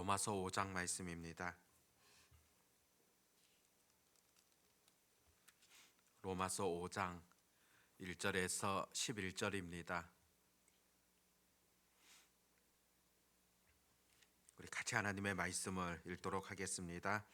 로마서 5장 말씀입니다. 로마서 5장 1절에서 11절입니다. 우리 같이 하나님의 말씀을 읽도록 하겠습니다.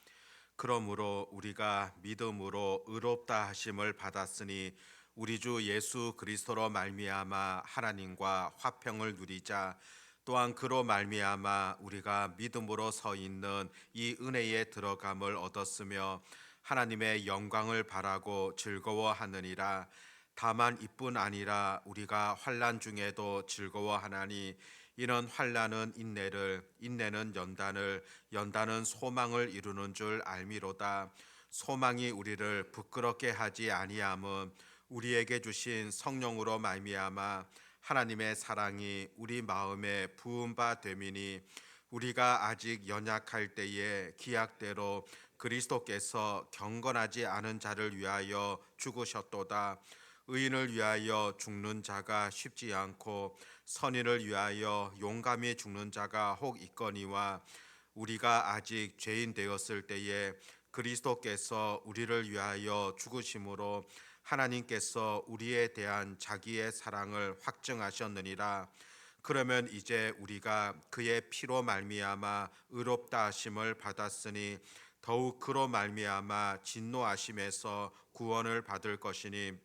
그러므로 우리가 믿음으로 의롭다 하심을 받았으니 우리 주 예수 그리스도로 말미암아 하나님과 화평을 누리자. 또한 그로 말미암아 우리가 믿음으로 서 있는 이 은혜에 들어감을 얻었으며 하나님의 영광을 바라고 즐거워하느니라. 다만 이뿐 아니라 우리가 환난 중에도 즐거워하나니 이는 환난은 인내를, 인내는 연단을, 연단은 소망을 이루는 줄 알미로다. 소망이 우리를 부끄럽게 하지 아니함은 우리에게 주신 성령으로 말미암아 하나님의 사랑이 우리 마음에 부은 바 됨이니 우리가 아직 연약할 때에 기약대로 그리스도께서 경건하지 않은 자를 위하여 죽으셨도다. 의인을 위하여 죽는 자가 쉽지 않고 선인을 위하여 용감히 죽는 자가 혹 있거니와 우리가 아직 죄인 되었을 때에 그리스도께서 우리를 위하여 죽으심으로 하나님께서 우리에 대한 자기의 사랑을 확증하셨느니라. 그러면 이제 우리가 그의 피로 말미암아 의롭다 하심을 받았으니 더욱 그로 말미암아 진노하심에서 구원을 받을 것이니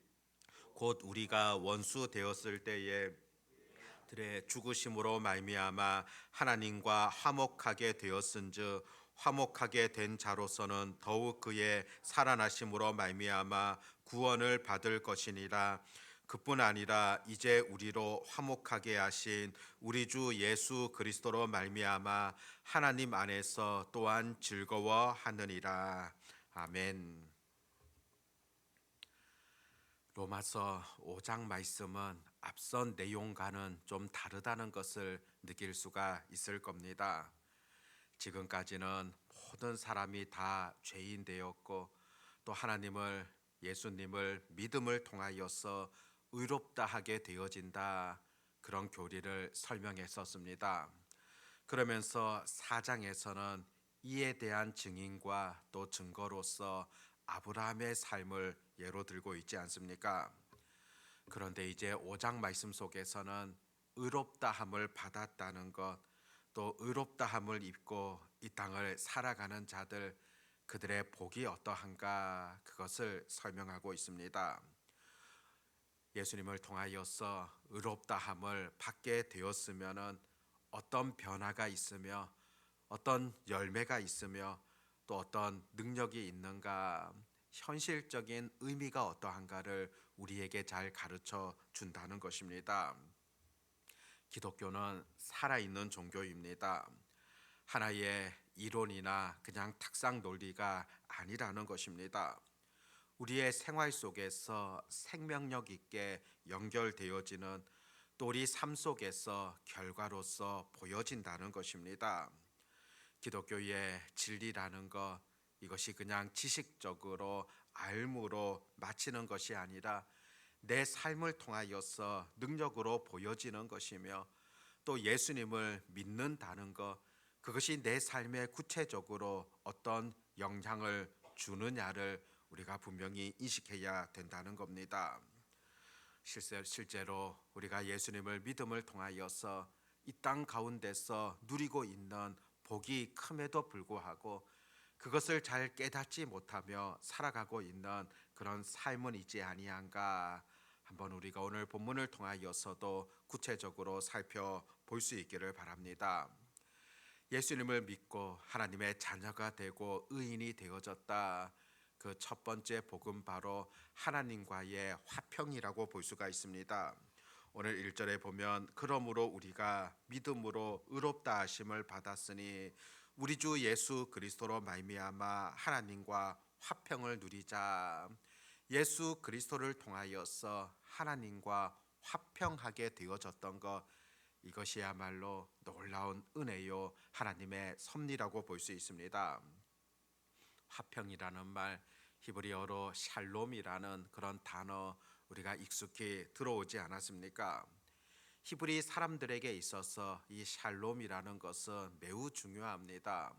곧 우리가 원수 되었을 때에 들의 죽으심으로 말미암아 하나님과 화목하게 되었은즉 화목하게 된 자로서는 더욱 그의 살아나심으로 말미암아 구원을 받을 것이니라. 그뿐 아니라 이제 우리로 화목하게 하신 우리 주 예수 그리스도로 말미암아 하나님 안에서 또한 즐거워하느니라. 아멘. 로마서 5장 말씀은 앞선 내용과는 좀 다르다는 것을 느낄 수가 있을 겁니다. 지금까지는 모든 사람이 다 죄인 되었고 또 하나님을, 예수님을 믿음을 통하여서 의롭다 하게 되어진다, 그런 교리를 설명했었습니다. 그러면서 4장에서는 이에 대한 증인과 또 증거로서 아브라함의 삶을 예로 들고 있지 않습니까? 그런데 이제 5장 말씀 속에서는 의롭다함을 받았다는 것, 또 의롭다함을 입고 이 땅을 살아가는 자들, 그들의 복이 어떠한가, 그것을 설명하고 있습니다. 예수님을 통하여서 의롭다함을 받게 되었으면은 어떤 변화가 있으며 어떤 열매가 있으며 또 어떤 능력이 있는가, 현실적인 의미가 어떠한가를 우리에게 잘 가르쳐 준다는 것입니다. 기독교는 살아있는 종교입니다. 하나의 이론이나 그냥 탁상 논리가 아니라는 것입니다. 우리의 생활 속에서 생명력 있게 연결되어지는, 또 우리 삶 속에서 결과로서 보여진다는 것입니다. 기독교의 진리라는 것, 이것이 그냥 지식적으로 알무로 마치는 것이 아니라 내 삶을 통하여서 능력으로 보여지는 것이며, 또 예수님을 믿는다는 것, 그것이 내 삶에 구체적으로 어떤 영향을 주느냐를 우리가 분명히 인식해야 된다는 겁니다. 실제로 우리가 예수님을 믿음을 통하여서 이 땅 가운데서 누리고 있는 복이 큼에도 불구하고 그것을 잘 깨닫지 못하며 살아가고 있는 그런 삶은 있지 아니한가, 한번 우리가 오늘 본문을 통하여서도 구체적으로 살펴볼 수 있기를 바랍니다. 예수님을 믿고 하나님의 자녀가 되고 의인이 되어졌다, 그 첫 번째 복음 바로 하나님과의 화평이라고 볼 수가 있습니다. 오늘 1절에 보면 그러므로 우리가 믿음으로 의롭다 하심을 받았으니 우리 주 예수 그리스도로 말미암아 하나님과 화평을 누리자. 예수 그리스도를 통하여서 하나님과 화평하게 되어졌던 것, 이것이야말로 놀라운 은혜요 하나님의 섭리라고 볼 수 있습니다. 화평이라는 말, 히브리어로 샬롬이라는 그런 단어 우리가 익숙히 들어오지 않았습니까? 히브리 사람들에게 있어서 이 샬롬이라는 것은 매우 중요합니다.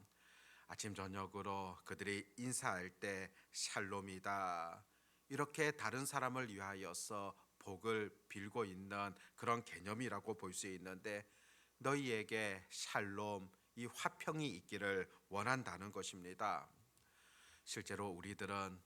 아침 저녁으로 그들이 인사할 때 샬롬이다, 이렇게 다른 사람을 위하여서 복을 빌고 있는 그런 개념이라고 볼 수 있는데, 너희에게 샬롬, 이 화평이 있기를 원한다는 것입니다. 실제로 우리들은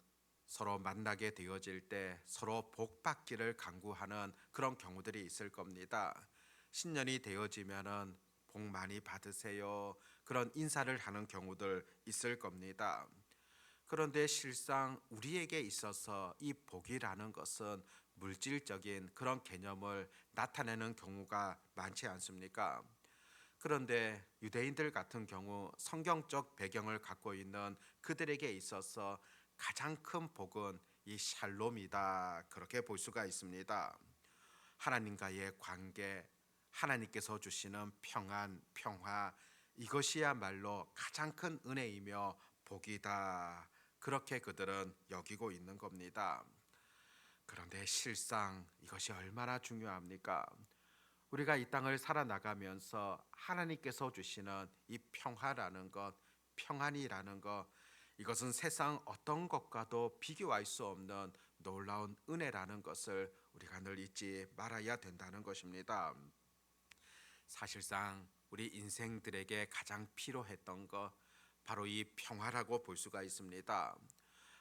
서로 만나게 되어질 때 서로 복 받기를 간구하는 그런 경우들이 있을 겁니다. 신년이 되어지면은 복 많이 받으세요, 그런 인사를 하는 경우들 있을 겁니다. 그런데 실상 우리에게 있어서 이 복이라는 것은 물질적인 그런 개념을 나타내는 경우가 많지 않습니까? 그런데 유대인들 같은 경우 성경적 배경을 갖고 있는 그들에게 있어서 가장 큰 복은 이 샬롬이다, 그렇게 볼 수가 있습니다. 하나님과의 관계, 하나님께서 주시는 평안, 평화, 이것이야말로 가장 큰 은혜이며 복이다, 그렇게 그들은 여기고 있는 겁니다. 그런데 실상 이것이 얼마나 중요합니까? 우리가 이 땅을 살아나가면서 하나님께서 주시는 이 평화라는 것, 평안이라는 것, 이것은 세상 어떤 것과도 비교할 수 없는 놀라운 은혜라는 것을 우리가 늘 잊지 말아야 된다는 것입니다. 사실상 우리 인생들에게 가장 필요했던 것, 바로 이 평화라고 볼 수가 있습니다.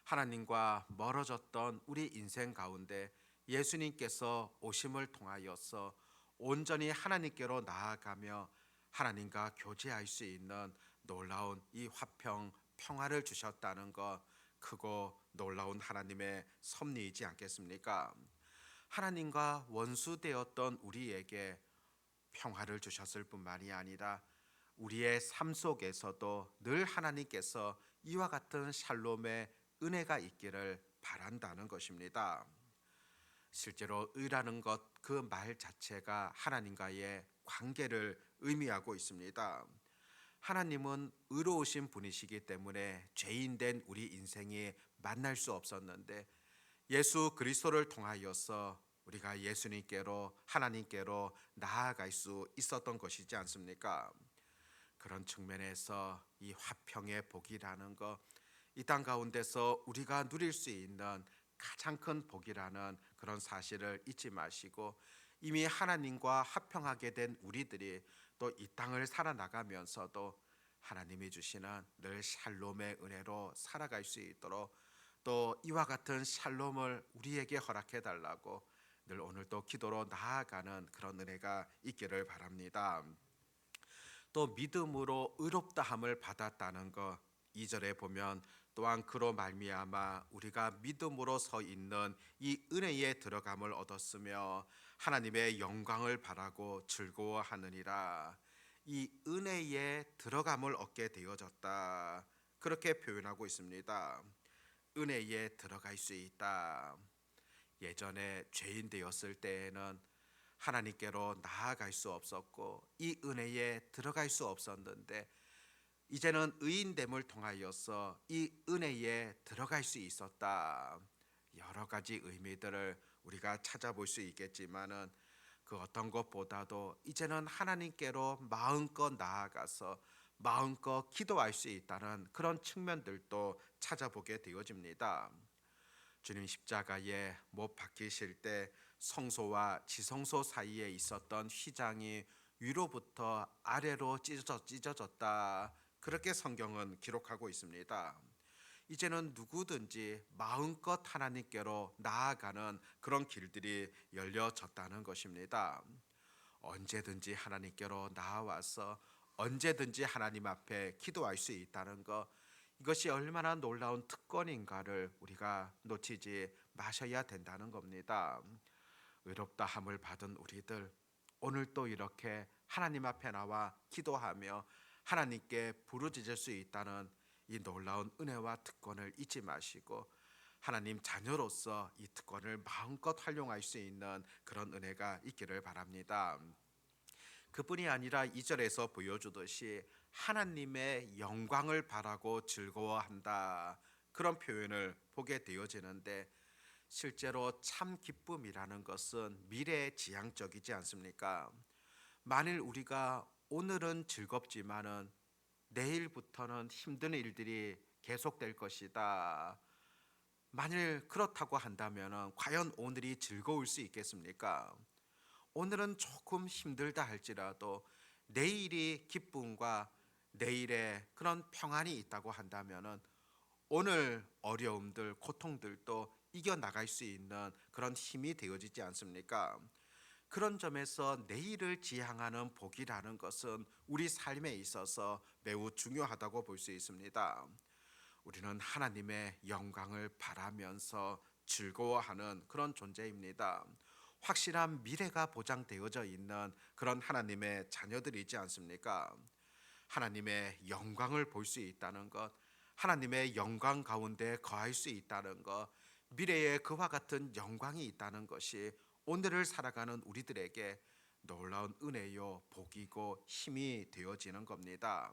하나님과 멀어졌던 우리 인생 가운데 예수님께서 오심을 통하여서 온전히 하나님께로 나아가며 하나님과 교제할 수 있는 놀라운 이 화평, 평화를 주셨다는 것, 크고 놀라운 하나님의 섭리이지 않겠습니까? 하나님과 원수되었던 우리에게 평화를 주셨을 뿐만이 아니라 우리의 삶 속에서도 늘 하나님께서 이와 같은 샬롬의 은혜가 있기를 바란다는 것입니다. 실제로 의라는 것, 그 말 자체가 하나님과의 관계를 의미하고 있습니다. 하나님은 의로우신 분이시기 때문에 죄인된 우리 인생이 만날 수 없었는데, 예수 그리스도를 통하여서 우리가 예수님께로, 하나님께로 나아갈 수 있었던 것이지 않습니까? 그런 측면에서 이 화평의 복이라는 것, 이 땅 가운데서 우리가 누릴 수 있는 가장 큰 복이라는 그런 사실을 잊지 마시고, 이미 하나님과 화평하게 된 우리들이 또 이 땅을 살아나가면서도 하나님이 주시는 늘 샬롬의 은혜로 살아갈 수 있도록, 또 이와 같은 샬롬을 우리에게 허락해 달라고 늘 오늘도 기도로 나아가는 그런 은혜가 있기를 바랍니다. 또 믿음으로 의롭다함을 받았다는 것, 2절에 보면 또한 그로 말미암아 우리가 믿음으로 서 있는 이 은혜에 들어감을 얻었으며 하나님의 영광을 바라고 즐거워하느니라. 이 은혜에 들어감을 얻게 되어졌다, 그렇게 표현하고 있습니다. 은혜에 들어갈 수 있다. 예전에 죄인 되었을 때에는 하나님께로 나아갈 수 없었고 이 은혜에 들어갈 수 없었는데, 이제는 의인됨을 통하여서 이 은혜에 들어갈 수 있었다. 여러 가지 의미들을 우리가 찾아볼 수 있겠지만은, 그 어떤 것보다도 이제는 하나님께로 마음껏 나아가서 마음껏 기도할 수 있다는 그런 측면들도 찾아보게 되어집니다. 주님 십자가에 못 박히실 때 성소와 지성소 사이에 있었던 휘장이 위로부터 아래로 찢어졌다, 그렇게 성경은 기록하고 있습니다. 이제는 누구든지 마음껏 하나님께로 나아가는 그런 길들이 열려졌다는 것입니다. 언제든지 하나님께로 나아와서 언제든지 하나님 앞에 기도할 수 있다는 것, 이것이 얼마나 놀라운 특권인가를 우리가 놓치지 마셔야 된다는 겁니다. 의롭다함을 받은 우리들, 오늘 또 이렇게 하나님 앞에 나와 기도하며 하나님께 부르짖을 수 있다는 이 놀라운 은혜와 특권을 잊지 마시고, 하나님 자녀로서 이 특권을 마음껏 활용할 수 있는 그런 은혜가 있기를 바랍니다. 그뿐이 아니라 2절에서 보여주듯이 하나님의 영광을 바라고 즐거워한다, 그런 표현을 보게 되어지는데, 실제로 참 기쁨이라는 것은 미래지향적이지 않습니까? 만일 우리가 오늘은 즐겁지만은 내일부터는 힘든 일들이 계속될 것이다. 만일 그렇다고 한다면 과연 오늘이 즐거울 수 있겠습니까? 오늘은 조금 힘들다 할지라도 내일이 기쁨과 내일의 그런 평안이 있다고 한다면 오늘 어려움들, 고통들도 이겨나갈 수 있는 그런 힘이 되어지지 않습니까? 그런 점에서 내일을 지향하는 복이라는 것은 우리 삶에 있어서 매우 중요하다고 볼 수 있습니다. 우리는 하나님의 영광을 바라면서 즐거워하는 그런 존재입니다. 확실한 미래가 보장되어져 있는 그런 하나님의 자녀들이지 않습니까? 하나님의 영광을 볼 수 있다는 것, 하나님의 영광 가운데 거할 수 있다는 것, 미래에 그와 같은 영광이 있다는 것이 오늘을 살아가는 우리들에게 놀라운 은혜요, 복이고 힘이 되어지는 겁니다.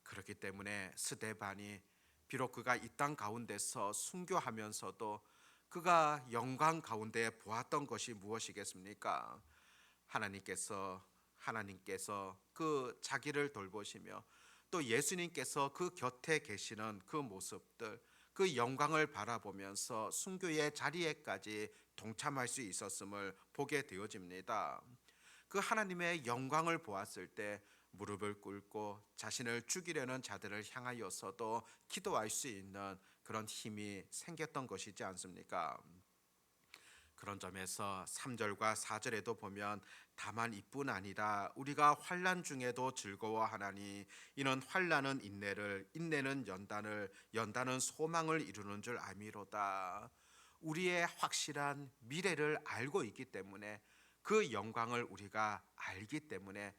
그렇기 때문에 스데반이 비록 그가 이 땅 가운데서 순교하면서도 그가 영광 가운데 보았던 것이 무엇이겠습니까? 하나님께서 그 자기를 돌보시며 또 예수님께서 그 곁에 계시는 그 모습들, 그 영광을 바라보면서 순교의 자리에까지 동참할 수 있었음을 보게 되어집니다. 그 하나님의 영광을 보았을 때 무릎을 꿇고 자신을 죽이려는 자들을 향하여서도 기도할 수 있는 그런 힘이 생겼던 것이지 않습니까? 그런 점에서 3절과 4절에도 보면 다만 이뿐 아니라 우리가 환난 중에도 즐거워하나니 이는 환난은 인내를 인내는 연단을 연단은 소망을 이루는 줄 아미로다. 우리의 확실한 미래를 알고 있기 때문에 그 영광을 우리가 알기 때문에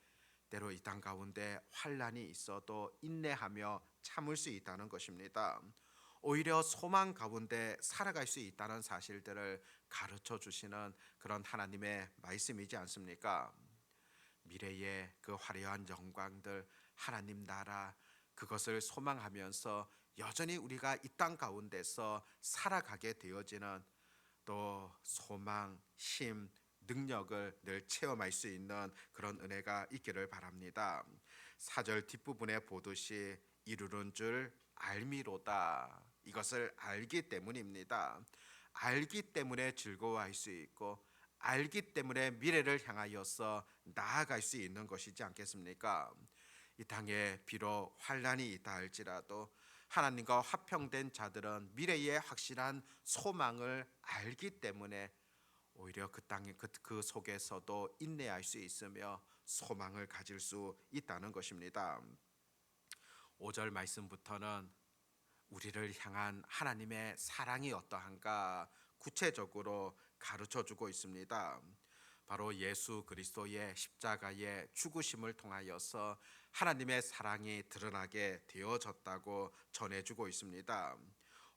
때로 이 땅 가운데 환난이 있어도 인내하며 참을 수 있다는 것입니다. 오히려 소망 가운데 살아갈 수 있다는 사실들을 가르쳐 주시는 그런 하나님의 말씀이지 않습니까? 미래의 그 화려한 영광들, 하나님 나라, 그것을 소망하면서 여전히 우리가 이 땅 가운데서 살아가게 되어지는 또 소망, 힘, 능력을 늘 체험할 수 있는 그런 은혜가 있기를 바랍니다. 4절 뒷부분에 보듯이 이루는 줄 알미로다. 이것을 알기 때문입니다. 알기 때문에 즐거워할 수 있고 알기 때문에 미래를 향하여서 나아갈 수 있는 것이지 않겠습니까? 이 땅에 비록 환난이 있다 할지라도 하나님과 화평된 자들은 미래의 확실한 소망을 알기 때문에 오히려 그 땅의 그 속에서도 인내할 수 있으며 소망을 가질 수 있다는 것입니다. 5절 말씀부터는 우리를 향한 하나님의 사랑이 어떠한가 구체적으로 가르쳐 주고 있습니다. 바로 예수 그리스도의 십자가의 죽으심을 통하여서 하나님의 사랑이 드러나게 되어졌다고 전해주고 있습니다.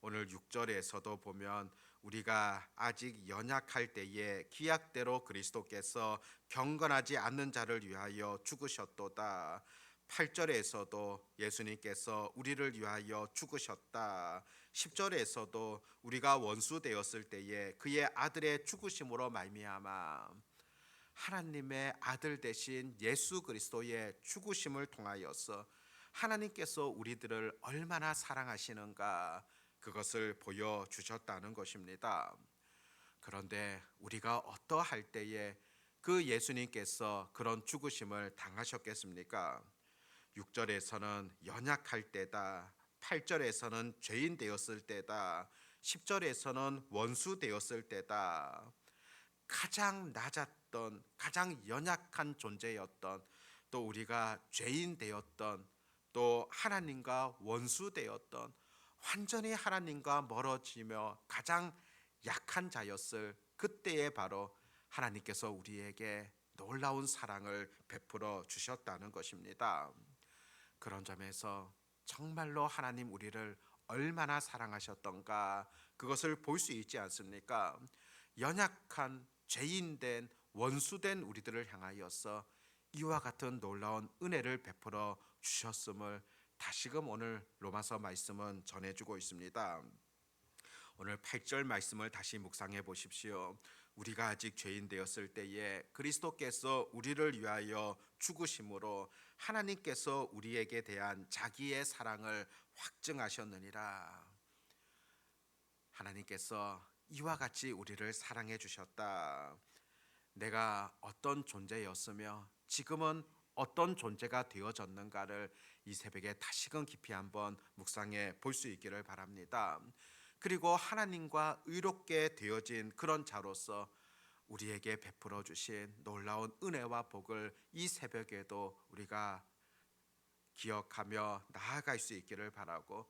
오늘 6절에서도 보면 우리가 아직 연약할 때에 기약대로 그리스도께서 경건하지 않는 자를 위하여 죽으셨도다. 8절에서도 예수님께서 우리를 위하여 죽으셨다. 10절에서도 우리가 원수 되었을 때에 그의 아들의 죽으심으로 말미암아 하나님의 아들 대신 예수 그리스도의 죽으심을 통하여서 하나님께서 우리들을 얼마나 사랑하시는가 그것을 보여주셨다는 것입니다. 그런데 우리가 어떠할 때에 그 예수님께서 그런 죽으심을 당하셨겠습니까? 6절에서는 연약할 때다. 8절에서는 죄인 되었을 때다. 10절에서는 원수 되었을 때다. 가장 낮았던 가장 연약한 존재였던 또 우리가 죄인 되었던 또 하나님과 원수 되었던 완전히 하나님과 멀어지며 가장 약한 자였을 그때에 바로 하나님께서 우리에게 놀라운 사랑을 베풀어 주셨다는 것입니다. 그런 점에서 정말로 하나님 우리를 얼마나 사랑하셨던가 그것을 볼 수 있지 않습니까? 연약한 죄인된 원수된 우리들을 향하여서 이와 같은 놀라운 은혜를 베풀어 주셨음을 다시금 오늘 로마서 말씀은 전해주고 있습니다. 오늘 8절 말씀을 다시 묵상해 보십시오. 우리가 아직 죄인 되었을 때에 그리스도께서 우리를 위하여 죽으심으로 하나님께서 우리에게 대한 자기의 사랑을 확증하셨느니라. 하나님께서 이와 같이 우리를 사랑해 주셨다. 내가 어떤 존재였으며 지금은 어떤 존재가 되어졌는가를 이 새벽에 다시금 깊이 한번 묵상해 볼 수 있기를 바랍니다. 그리고 하나님과 의롭게 되어진 그런 자로서 우리에게 베풀어 주신 놀라운 은혜와 복을 이 새벽에도 우리가 기억하며 나아갈 수 있기를 바라고,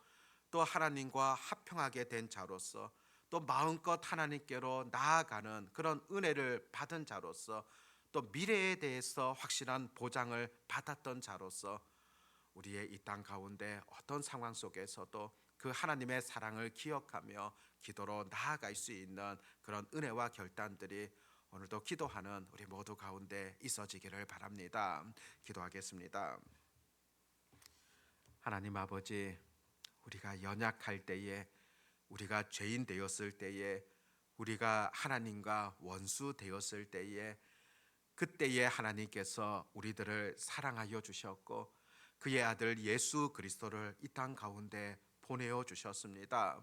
또 하나님과 합평하게 된 자로서 또 마음껏 하나님께로 나아가는 그런 은혜를 받은 자로서 또 미래에 대해서 확실한 보장을 받았던 자로서 우리의 이 땅 가운데 어떤 상황 속에서도 그 하나님의 사랑을 기억하며 기도로 나아갈 수 있는 그런 은혜와 결단들이 오늘도 기도하는 우리 모두 가운데 있어지기를 바랍니다. 기도하겠습니다. 하나님 아버지, 우리가 연약할 때에, 우리가 죄인 되었을 때에, 우리가 하나님과 원수 되었을 때에, 그때에 하나님께서 우리들을 사랑하여 주셨고 그의 아들 예수 그리스도를 이 땅 가운데 보내어 주셨습니다.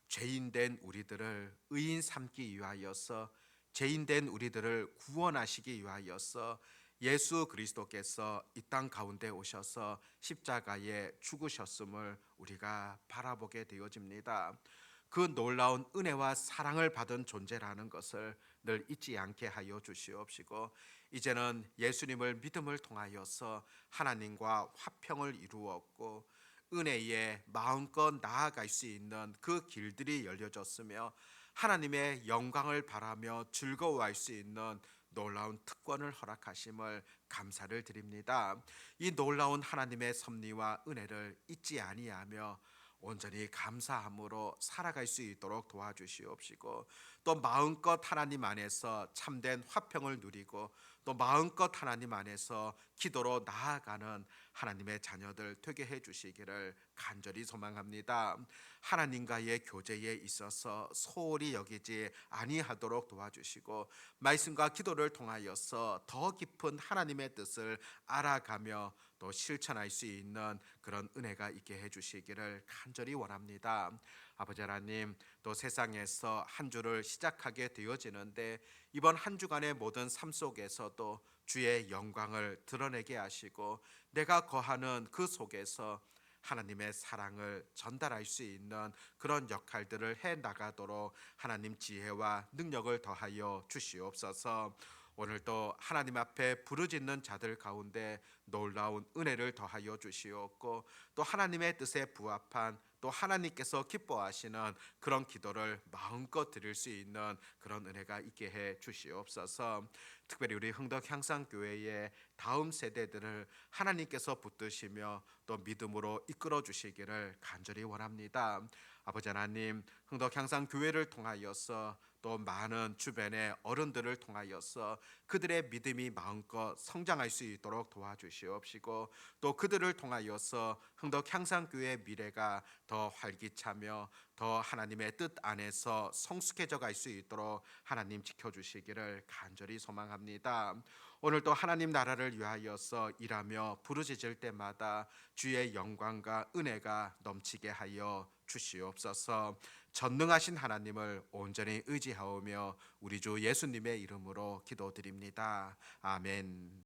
죄인된 우리들을 의인 삼기 위하여서, 죄인된 우리들을 구원하시기 위하여서 예수 그리스도께서 이 땅 가운데 오셔서 십자가에 죽으셨음을 우리가 바라보게 되어집니다. 그 놀라운 은혜와 사랑을 받은 존재라는 것을 늘 잊지 않게 하여 주시옵시고, 이제는 예수님을 믿음을 통하여서 하나님과 화평을 이루었고 은혜에 마음껏 나아갈 수 있는 그 길들이 열려졌으며 하나님의 영광을 바라며 즐거워할 수 있는 놀라운 특권을 허락하심을 감사를 드립니다. 이 놀라운 하나님의 섭리와 은혜를 잊지 아니하며 온전히 감사함으로 살아갈 수 있도록 도와주시옵시고, 또 마음껏 하나님 안에서 참된 화평을 누리고 또 마음껏 하나님 안에서 기도로 나아가는 하나님의 자녀들 되게 해 주시기를 간절히 소망합니다. 하나님과의 교제에 있어서 소홀히 여기지 아니하도록 도와주시고 말씀과 기도를 통하여서 더 깊은 하나님의 뜻을 알아가며 또 실천할 수 있는 그런 은혜가 있게 해 주시기를 간절히 원합니다. 아버지 하나님, 또 세상에서 한 주를 시작하게 되어지는데 이번 한 주간의 모든 삶 속에서도 주의 영광을 드러내게 하시고 내가 거하는 그 속에서 하나님의 사랑을 전달할 수 있는 그런 역할들을 해 나가도록 하나님 지혜와 능력을 더하여 주시옵소서. 오늘도 하나님 앞에 부르짖는 자들 가운데 놀라운 은혜를 더하여 주시옵고 또 하나님의 뜻에 부합한 또 하나님께서 기뻐하시는 그런 기도를 마음껏 드릴 수 있는 그런 은혜가 있게 해 주시옵소서. 특별히 우리 흥덕 향상교회의 다음 세대들을 하나님께서 붙드시며 또 믿음으로 이끌어 주시기를 간절히 원합니다. 아버지 하나님, 흥덕 향상교회를 통하여서 또 많은 주변의 어른들을 통하여서 그들의 믿음이 마음껏 성장할 수 있도록 도와주시옵시고 또 그들을 통하여서 흥덕 향상교회의 미래가 더 활기차며 더 하나님의 뜻 안에서 성숙해져 갈 수 있도록 하나님 지켜주시기를 간절히 소망합니다. 오늘도 하나님 나라를 위하여서 일하며 부르짖을 때마다 주의 영광과 은혜가 넘치게 하여 주시옵소서. 전능하신 하나님을 온전히 의지하오며 우리 주 예수님의 이름으로 기도드립니다. 아멘.